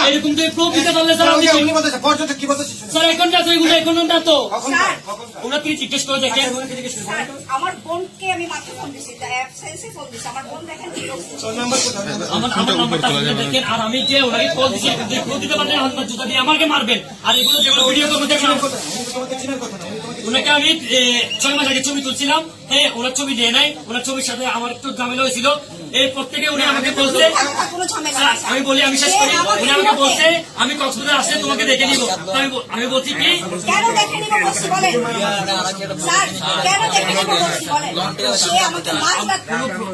এরকম তো প্রুফ দিতে পারলে স্যার আপনি উনি বলতেছে পর্যটক কি বলতেছে স্যার এখন না তো এগুলো এখন না তো ওরা কি জিজ্ঞেস করে দেখেন আমার বোনকে আমি মাত্র ফোন দিছি অ্যাবসেন্সে ফোন দিছি আমার বোন দেখেন আমার নাম্বারটা দেখেন আর আমি যে ওনাকে কল দিছি প্রুফ দিতে পারলে হাত জুতা দিয়ে আমাকে মারবেন আর এগুলো যেগুলো ভিডিও করবো দেখেন ওনাকে আমি 6 মাস আগে ছবি তুলছিলাম হ্যাঁ ওনার ছবি দিয়ে নাই ওনার ছবির সাথে আমার একটু ঝামেলা হয়েছিল এই প্রত্যেকে উনি আমাকে বলছে আমি বলি আমি শেষ করি উনি আমাকে বলছে আমি কক্সবাজার আসলে তোমাকে দেখে নিব আমি বলছি কি কেন দেখে নিব বলছি বলেন স্যার কেন দেখে নিব বলছি বলেন সে আমাকে মারবে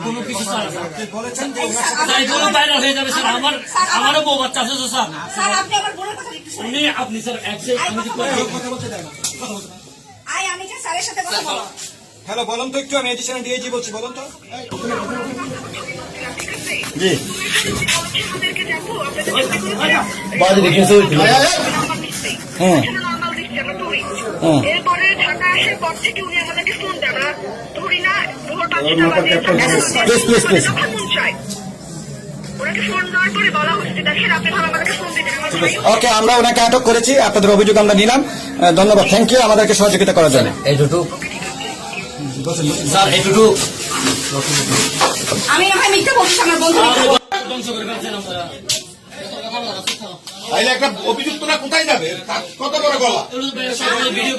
কোনো কিছু স্যার বলেছেন যে স্যার এগুলো ভাইরাল হয়ে যাবে স্যার আমারও বউ বাচ্চা আছে স্যার স্যার আপনি আমার বোনের কথা একটু শুনুন আপনি স্যার আমি কথা বলতে দেয় না আমি যে স্যারের সাথে কথা বলবো হ্যালো বলুন তো একটু আমি এডিশনাল ডিআইজি বলছি বলুন তো জি বাজে দেখেছো হ্যাঁ এরপরে ঢাকা আসার পর থেকে উনি আমাদেরকে ফোন দেন আমরা ধরি না ভোর 5টা বাজে ওনাকে ফোন দেওয়ার পরে বলা হচ্ছে দেখেন আপনি আমাদেরকে ফোন দিতেন ওকে আমরা ওনাকে আটক করেছি আপনাদের অভিযোগ আমরা নিলাম ধন্যবাদ থ্যাংক ইউ আমাদেরকে সহযোগিতা করার জন্য এইটুকু স্যার এইটুকু আমি না হয় মিথ্যা বলছি আমার বন্ধু ধ্বংস করে ফেলছেন আমরা তাইলে একটা অভিযুক্তরা কোথায় যাবে কত বড় গলা ভিডিও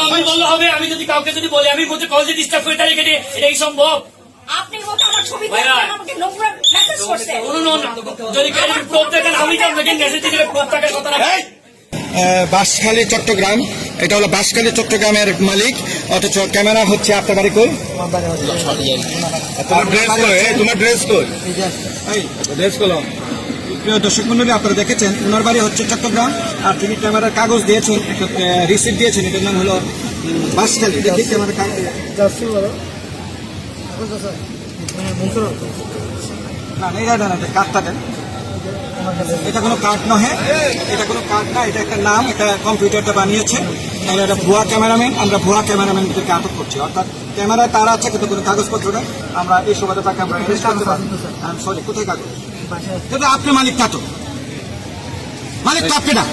আমি বললে হবে আমি যদি কাউকে যদি বলি আমি বলতে কল দিয়ে ডিস্টার্ব করি তাহলে এটা কি সম্ভব আপনি মতো আমার ছবি আমাকে নোংরা মেসেজ করছে যদি প্রুফ দেখেন আমি তো আপনাকে মেসেজ দিলে প্রুফ থাকার কথা না বাঁশখালী চট্টগ্রাম এটা হলো বাঁশখালী চট্টগ্রামের মালিক অথচ ক্যামেরা হচ্ছে আপনার বাড়ি কই তোমার ড্রেস কই ড্রেস করো প্রিয় দর্শক মন্ডলী আপনারা দেখেছেন ওনার বাড়ি হচ্ছে চট্টগ্রাম আর তিনি ক্যামেরার কাগজ দিয়েছেন একটা রিসিপ্ট দিয়েছেন এটার নাম হলো বাঁশখালী দেখি ক্যামেরার কাগজ না এটা কার্ডটা দেন এটা কোনো কার্ড নয় এটা কোনো কার্ড না এটা একটা নাম এটা কম্পিউটারটা বানিয়েছে তাহলে এটা ভুয়া ক্যামেরাম্যান আমরা ভুয়া ক্যামেরাম্যানদেরকে আটক করছি অর্থাৎ ক্যামেরায় তারা আছে কিন্তু কোনো কাগজপত্র নেই আমরা এই সুবাদে তাকে আমরা অ্যারেস্ট করতে পারি সরি কোথায় কাগজ এটা আপনি মালিক তা তো মালিক তো আপনি না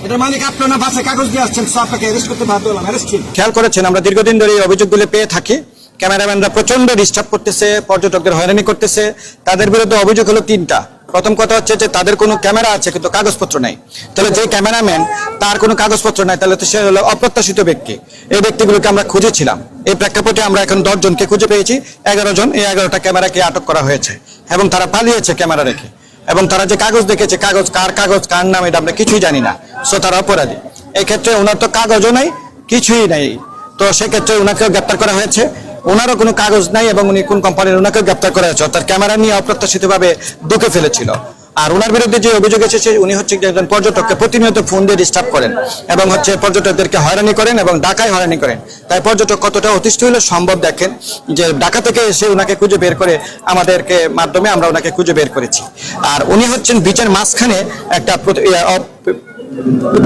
এটা মালিক আপনার না বাসে কাগজ দিয়ে আসছেন আপনাকে অ্যারেস্ট করতে বাধ্য হলাম অ্যারেস্ট খেয়াল করেছেন আমরা দীর্ঘদিন ধরে এই অভিযোগগুলো পেয়ে থাকি ক্যামেরাম্যানরা প্রচন্ড ডিস্টার্ব করতেছে পর্যটকদের হয়রানি করতেছে তাদের বিরুদ্ধে অভিযোগ হলো 3টা প্রথম কথা হচ্ছে যে তাদের কোনো ক্যামেরা আছে কিন্তু কাগজপত্র নাই তাহলে যে ক্যামেরাম্যান তার কোনো কাগজপত্র নাই তাহলে তো সে হলো অপ্রত্যাশিত ব্যক্তি এই ব্যক্তিগুলোকে আমরা খুঁজেছিলাম এই প্রেক্ষাপটে আমরা এখন 10 জনকে খুঁজে পেয়েছি 11 জন এই 11টা ক্যামেরাকে আটক করা হয়েছে এবং তারা পালিয়েছে ক্যামেরা রেখে এবং তারা যে কাগজ দেখেছে কাগজ কার নাম এটা আমরা কিছুই জানি না সো তারা অপরাধী এই ক্ষেত্রে ওনার তো কাগজও নাই কিছুই নাই তো সেক্ষেত্রে ওনাকে গ্রেপ্তার করা হয়েছে ওনারও কোনো কাগজ নাই এবং উনি কোন কোম্পানির ওনাকে গ্রেপ্তার করা হয়েছে অর্থাৎ ক্যামেরা নিয়ে অপ্রত্যাশিতভাবে ঢুকে ফেলেছিল আর ওনার বিরুদ্ধে যে অভিযোগ এসেছে উনি হচ্ছে একজন পর্যটককে প্রতিনিয়ত ফোন দিয়ে ডিস্টার্ব করেন এবং হচ্ছে পর্যটকদেরকে হয়রানি করেন এবং ঢাকায় হয়রানি করেন তাই পর্যটক কতটা অতিষ্ঠ হলে সম্ভব দেখেন যে ঢাকা থেকে এসে ওনাকে খুঁজে বের করে আমাদেরকে মাধ্যমে আমরা ওনাকে খুঁজে বের করেছি আর উনি হচ্ছেন বিচের মাঝখানে একটা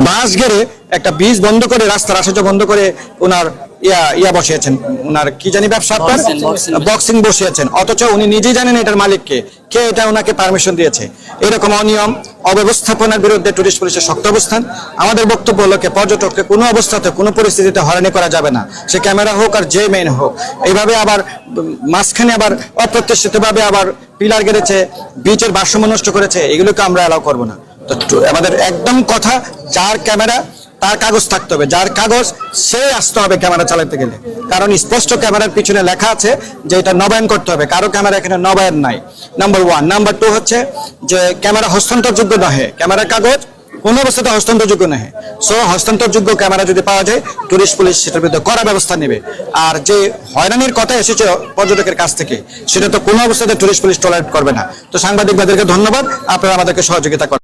বাঁশ ঘেরে একটা বীজ বন্ধ করে রাস্তার আসা বন্ধ করে ওনার ইয়া বসিয়েছেন ওনার কি জানি ব্যবসা বক্সিং বসিয়েছেন অথচ উনি নিজেই জানেন এটার মালিককে কে এটা ওনাকে পারমিশন দিয়েছে এরকম অনিয়ম অব্যবস্থাপনার বিরুদ্ধে টুরিস্ট পুলিশের শক্ত অবস্থান আমাদের বক্তব্য হলো পর্যটককে কোনো অবস্থাতে কোনো পরিস্থিতিতে হয়রানি করা যাবে না সে ক্যামেরা হোক আর যে মেইন হোক এইভাবে আবার মাঝখানে আবার অপ্রত্যাশিতভাবে আবার পিলার গেড়েছে বিচের ভারসাম্য নষ্ট করেছে এগুলোকে আমরা অ্যালাউ করবো না তো আমাদের একদম কথা যার ক্যামেরা তার কাগজ থাকতে হবে যার কাগজ সে আসতে হবে ক্যামেরা চালাতে গেলে কারণ স্পষ্ট ক্যামেরার পিছনে লেখা আছে যে এটা নবায়ন করতে হবে কারো ক্যামেরা এখানে নবায়ন নাই নাম্বার 1 নাম্বার 2 হচ্ছে যে ক্যামেরা হস্তান্তরযোগ্য নয় ক্যামেরার কাগজ কোনো অবস্থাতে হস্তান্তরযোগ্য নয় সো হস্তান্তরযোগ্য ক্যামেরা যদি পাওয়া যায় টুরিস্ট পুলিশ সেটার বিরুদ্ধে কড়া ব্যবস্থা নেবে আর যে হয়রানির কথা এসেছে পর্যটকের কাছ থেকে সেটা তো কোনো অবস্থাতে টুরিস্ট পুলিশ টলারেট করবে না তো সাংবাদিকদেরকে ধন্যবাদ আপনারা আমাদেরকে সহযোগিতা করেন